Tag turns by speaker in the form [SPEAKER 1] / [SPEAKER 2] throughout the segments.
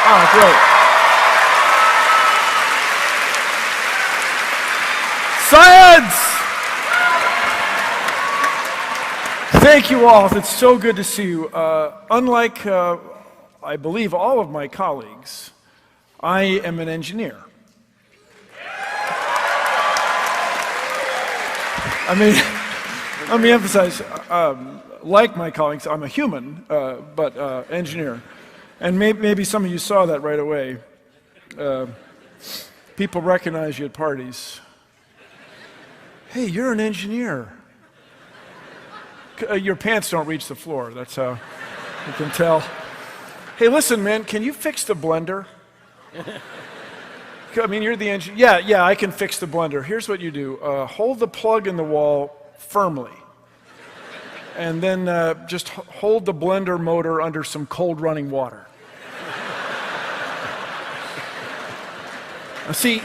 [SPEAKER 1] Oh, great. Science! Thank you all. It's so good to see you. Unlike, I believe, all of my colleagues, I am an engineer. I mean, let me emphasize, like my colleagues, I'm a human, but engineer. And maybe some of you saw that right away. People recognize you at parties. Hey, you're an engineer. Your pants don't reach the floor, that's how you can tell. Hey, listen, man, can you fix the blender? I mean, you're the engineer. Yeah, I can fix the blender. Here's what you do. Hold the plug in the wall firmly. And then just hold the blender motor under some cold running water. Now, see,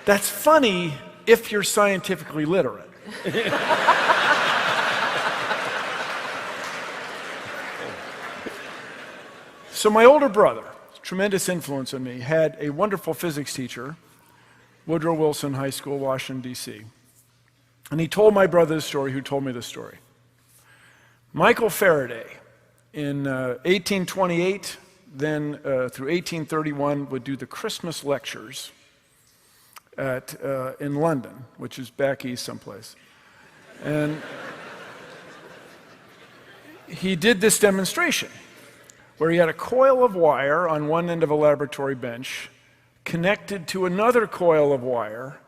[SPEAKER 1] that's funny if you're scientifically literate. So my older brother, tremendous influence on me, had a wonderful physics teacher, Woodrow Wilson High School, Washington, D.C. And he told my brother this story, who told me this story. Michael Faraday, in 1828, then through 1831, would do the Christmas lectures in London, which is back east someplace. And he did this demonstration where he had a coil of wire on one end of a laboratory bench connected to another coil of wire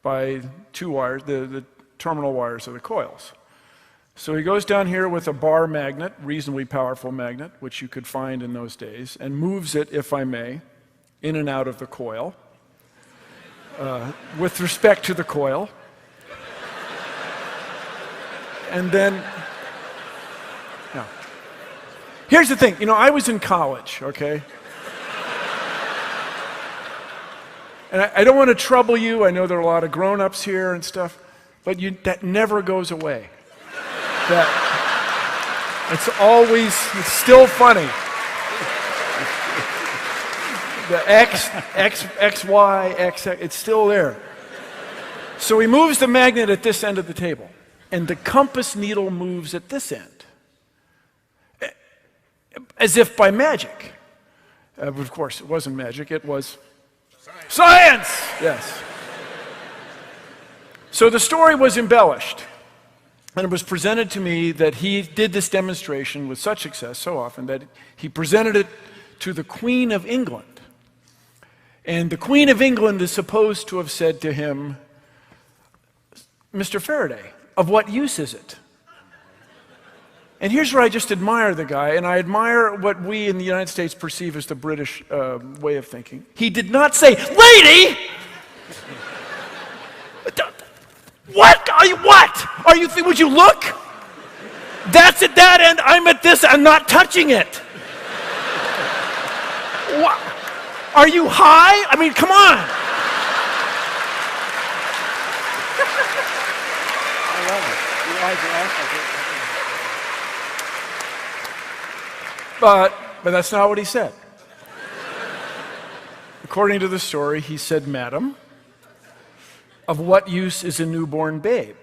[SPEAKER 1] by two wires, the terminal wires of the coils. So he goes down here with a bar magnet, reasonably powerful magnet, which you could find in those days, and moves it, if I may, in and out of the coil. With respect to the coil. And then, now, here's the thing, I was in college, okay? And I don't want to trouble you, I know there are a lot of grown-ups here and stuff, but that never goes away. It's still funny. The X, Y, X, it's still there. So he moves the magnet at this end of the table, and the compass needle moves at this end. As if by magic. Of course, it wasn't magic, it was science! Yes. So the story was embellished, and it was presented to me that he did this demonstration with such success so often that he presented it to the Queen of England. And the Queen of England is supposed to have said to him, Mr. Faraday, of what use is it? And here's where I just admire the guy, and I admire what we in the United States perceive as the British way of thinking. He did not say, lady! What? Are you, would you look? That's at that end, I'm at this, I'm not touching it. What? Are you high? I mean, come on.
[SPEAKER 2] I love it. You like it.
[SPEAKER 1] But that's not what he said. According to the story, he said, Madam, of what use is a newborn babe?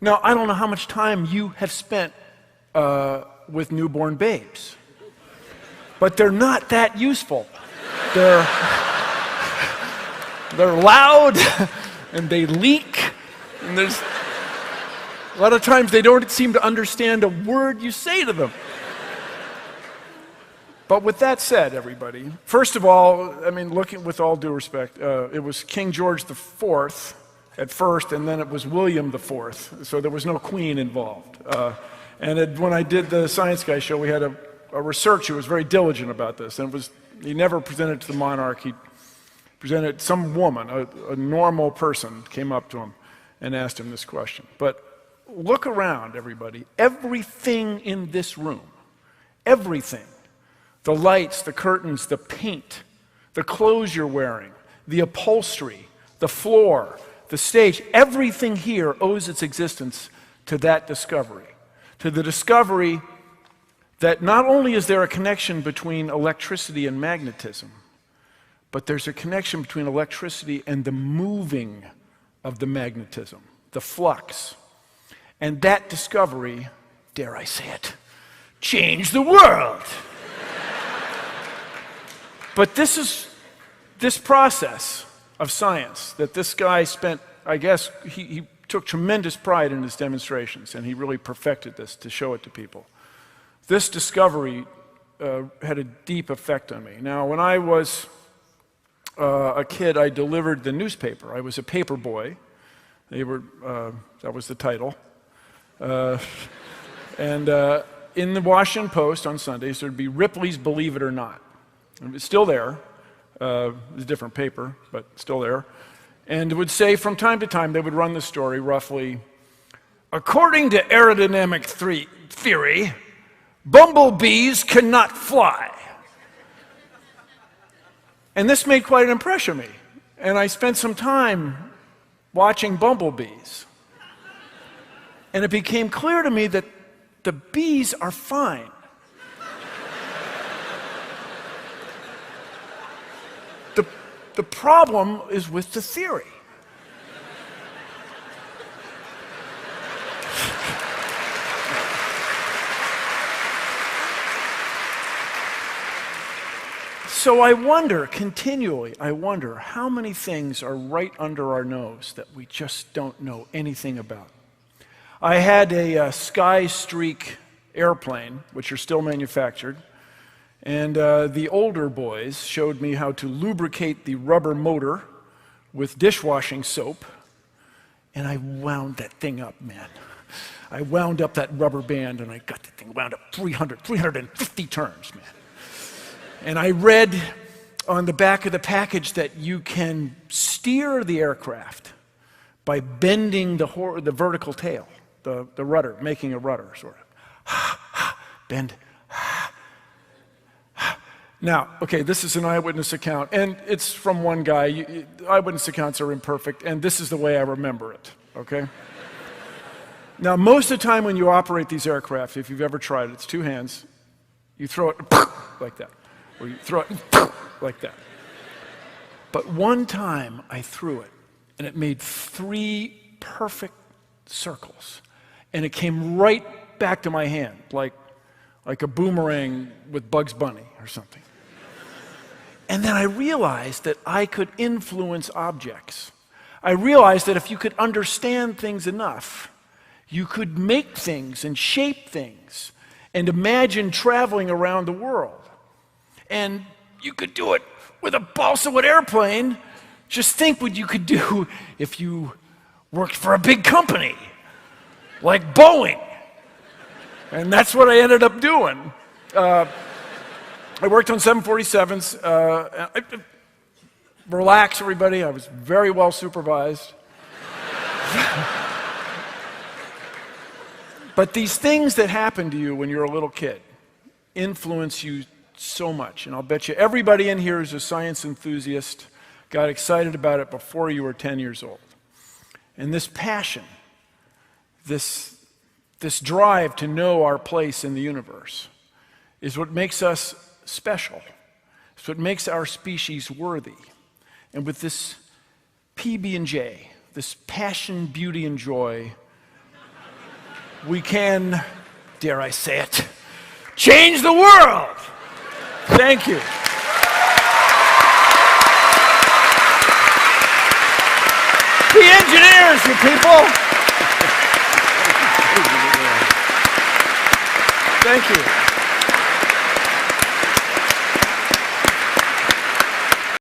[SPEAKER 1] Now, I don't know how much time you have spent with newborn babes, but they're not that useful. They're loud, and they leak, and there's a lot of times they don't seem to understand a word you say to them. But with that said, everybody, first of all, I mean, looking with all due respect, it was King George IV at first, and then it was William IV, so there was no queen involved. When I did the Science Guy show, we had a researcher who was very diligent about this, and he never presented it to the monarch. He presented it, some woman, a normal person, came up to him and asked him this question. But look around, everybody. Everything in this room, everything, the lights, the curtains, the paint, the clothes you're wearing, the upholstery, the floor, the stage, everything here owes its existence to that discovery, to the discovery that not only is there a connection between electricity and magnetism, but there's a connection between electricity and the moving of the magnetism, the flux. And that discovery, dare I say it, changed the world. But this process of science that this guy spent, I guess, he took tremendous pride in his demonstrations, and he really perfected this to show it to people. This discovery had a deep effect on me. Now, when I was a kid, I delivered the newspaper. I was a paper boy. That was the title. And in the Washington Post on Sundays, there'd be Ripley's Believe It or Not. And it's still there. It's a different paper, but still there. And it would say from time to time, they would run the story roughly, according to aerodynamic theory, bumblebees cannot fly. And this made quite an impression on me. And I spent some time watching bumblebees. And it became clear to me that the bees are fine. The problem is with the theory. So I wonder, continually, how many things are right under our nose that we just don't know anything about. I had a Sky Streak airplane, which are still manufactured, and the older boys showed me how to lubricate the rubber motor with dishwashing soap, and I wound that thing up, man. I wound up that rubber band, and I got the thing wound up 350 turns, man. And I read on the back of the package that you can steer the aircraft by bending the vertical tail, the rudder, making a rudder, sort of. Bend. Now, okay, this is an eyewitness account, and it's from one guy. Eyewitness accounts are imperfect, and this is the way I remember it, okay? Now, most of the time when you operate these aircraft, if you've ever tried it, it's two hands. You throw it like that, or you throw it like that. But one time I threw it, and it made 3 perfect circles, and it came right back to my hand, like a boomerang with Bugs Bunny or something. And then I realized that I could influence objects. I realized that if you could understand things enough, you could make things and shape things and imagine traveling around the world. And you could do it with a balsa wood airplane. Just think what you could do if you worked for a big company like Boeing. And that's what I ended up doing. I worked on 747s. Relax, everybody. I was very well supervised. But these things that happen to you when you're a little kid influence you so much. And I'll bet you everybody in here is a science enthusiast, got excited about it before you were 10 years old. And this passion, this drive to know our place in the universe is what makes us special. It's what makes our species worthy. And with this PB&J, this passion, beauty, and joy, we can, dare I say it, change the world. Thank you. Be engineers, you people. Thank you.